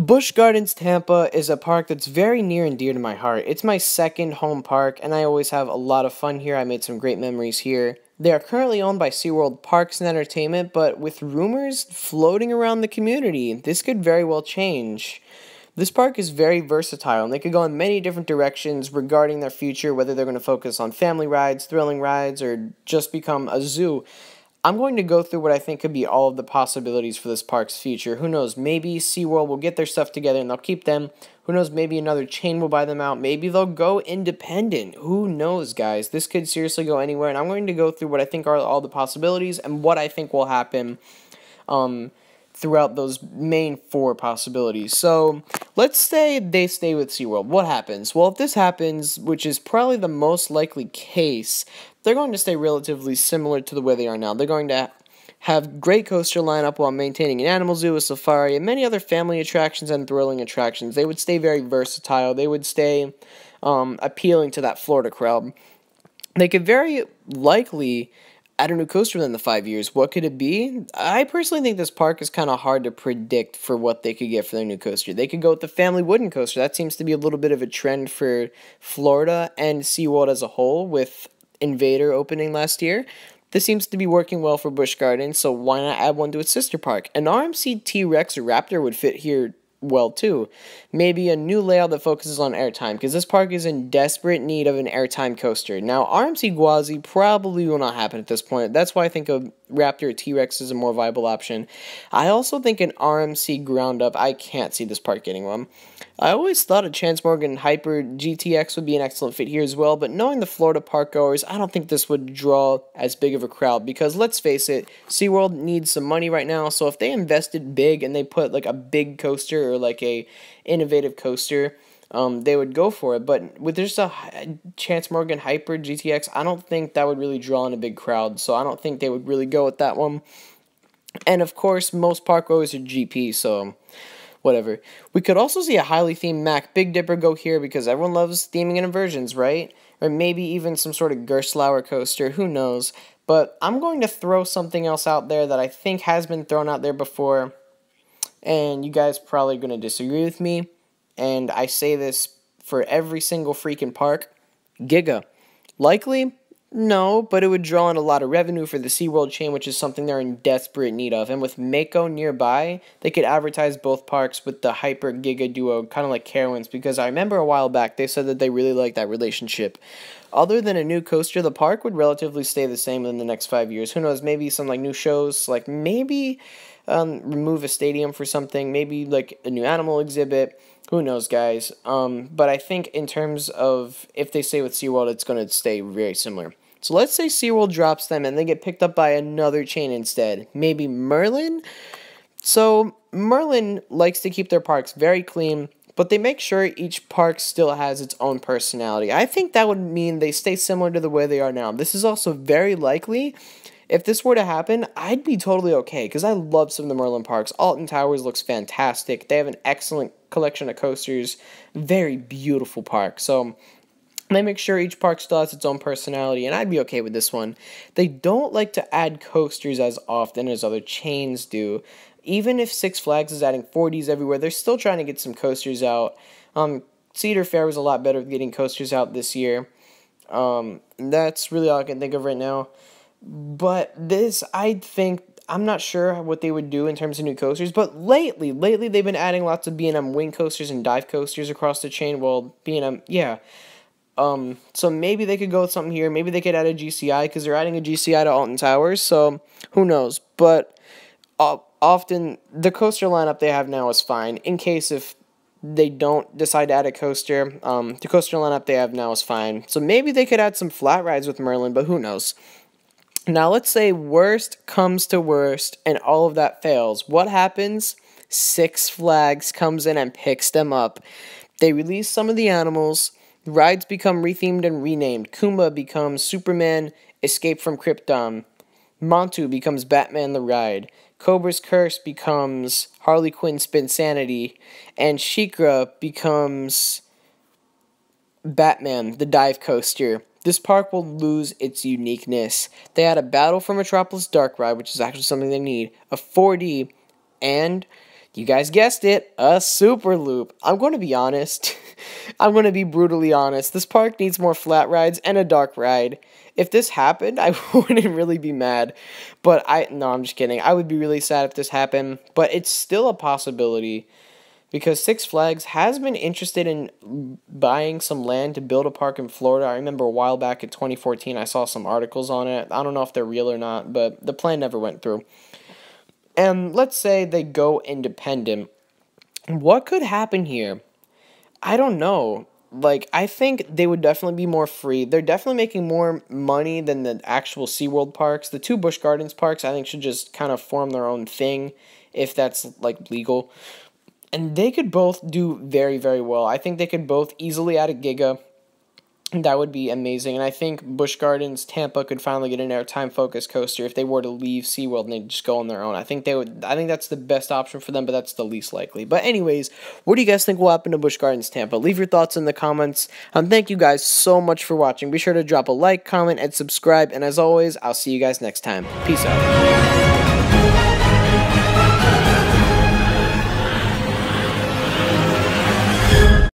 Busch Gardens Tampa is a park that's very near and dear to my heart. It's my second home park, and I always have a lot of fun here. I made some great memories here. They are currently owned by SeaWorld Parks and Entertainment, but with rumors floating around the community, this could very well change. This park is very versatile, and they could go in many different directions regarding their future, whether they're going to focus on family rides, thrilling rides, or just become a zoo. I'm going to go through what I think could be all of the possibilities for this park's future. Who knows, maybe SeaWorld will get their stuff together and they'll keep them. Who knows, maybe another chain will buy them out. Maybe they'll go independent. Who knows, guys? This could seriously go anywhere, and I'm going to go through what I think are all the possibilities and what I think will happen throughout those main four possibilities. So, let's say they stay with SeaWorld. What happens? Well, if this happens, which is probably the most likely case, they're going to stay relatively similar to the way they are now. They're going to have great coaster lineup while maintaining an animal zoo, a safari, and many other family attractions and thrilling attractions. They would stay very versatile. They would stay appealing to that Florida crowd. They could very likely add a new coaster within the 5 years. What could it be? I personally think this park is kind of hard to predict for what they could get for their new coaster. They could go with the family wooden coaster. That seems to be a little bit of a trend for Florida and SeaWorld as a whole, with Invader opening last year. This seems to be working well for Busch Gardens, so why not add one to its sister park? An RMC T-Rex or Raptor would fit here well too. Maybe a new layout that focuses on airtime, because this park is in desperate need of an airtime coaster. Now, RMC Gwazi probably will not happen at this point. That's why I think a Raptor or T-Rex is a more viable option. I also think an RMC ground up, I can't see this park getting one. I always thought a Chance Morgan Hyperedge GTX would be an excellent fit here as well, but knowing the Florida park goers, I don't think this would draw as big of a crowd, because let's face it, SeaWorld needs some money right now, so if they invested big and they put like a big coaster or like a innovative coaster, they would go for it. But with just a Chance Morgan Hyperedge GTX, I don't think that would really draw in a big crowd, so I don't think they would really go with that one. And of course, most park goers are GP, so whatever. We could also see a highly themed Mack Big Dipper go here, because everyone loves theming and inversions, right? Or maybe even some sort of Gerstlauer coaster, who knows. But I'm going to throw something else out there that I think has been thrown out there before, and you guys probably going to disagree with me, and I say this for every single freaking park: Giga. Likely? No, but it would draw in a lot of revenue for the SeaWorld chain, which is something they're in desperate need of. And with Mako nearby, they could advertise both parks with the Hyper Giga duo, kind of like Carowinds, because I remember a while back they said that they really liked that relationship. Other than a new coaster, the park would relatively stay the same in the next 5 years. Who knows, maybe some like new shows, like maybe remove a stadium for something, maybe like a new animal exhibit. Who knows, guys? But I think in terms of if they stay with SeaWorld, it's going to stay very similar. So let's say SeaWorld drops them and they get picked up by another chain instead. Maybe Merlin? So Merlin likes to keep their parks very clean, but they make sure each park still has its own personality. I think that would mean they stay similar to the way they are now. This is also very likely. If this were to happen, I'd be totally okay, because I love some of the Merlin parks. Alton Towers looks fantastic. They have an excellent collection of coasters. Very beautiful park. So they make sure each park still has its own personality, and I'd be okay with this one. They don't like to add coasters as often as other chains do. Even if Six Flags is adding 4Ds everywhere, they're still trying to get some coasters out. Cedar Fair was a lot better with getting coasters out this year. That's really all I can think of right now. But this, I think, I'm not sure what they would do in terms of new coasters, but lately they've been adding lots of B&M wing coasters and dive coasters across the chain. Well, B&M, yeah. So maybe they could go with something here. Maybe they could add a GCI, because they're adding a GCI to Alton Towers, so who knows. But often the coaster lineup they have now is fine. In case if they don't decide to add a coaster, the coaster lineup they have now is fine. So maybe they could add some flat rides with Merlin, but who knows. Now let's say worst comes to worst and all of that fails. What happens? Six Flags comes in and picks them up. They release some of the animals. Rides become rethemed and renamed. Kumba becomes Superman Escape from Krypton. Montu becomes Batman the Ride. Cobra's Curse becomes Harley Quinn Spinsanity. And Shikra becomes Batman the Dive Coaster. This park will lose its uniqueness. They had a Battle for Metropolis Dark Ride, which is actually something they need, a 4D, and You guys guessed it, a super loop. I'm going to be honest. I'm going to be brutally honest. This park needs more flat rides and a dark ride. If this happened, I wouldn't really be mad. But no, I'm just kidding. I would be really sad if this happened. But it's still a possibility. Because Six Flags has been interested in buying some land to build a park in Florida. I remember a while back in 2014, I saw some articles on it. I don't know if they're real or not, but the plan never went through. And let's say they go independent. What could happen here? I don't know. Like, I think they would definitely be more free. They're definitely making more money than the actual SeaWorld parks. The two Busch Gardens parks, I think, should just kind of form their own thing, if that's, like, legal. And they could both do very, very well. I think they could both easily add a Giga. That would be amazing. And I think Busch Gardens, Tampa could finally get an airtime focus coaster if they were to leave SeaWorld and they just go on their own. I think that's the best option for them, but that's the least likely. But anyways, what do you guys think will happen to Busch Gardens, Tampa? Leave your thoughts in the comments. Thank you guys so much for watching. Be sure to drop a like, comment, and subscribe. And as always, I'll see you guys next time. Peace out.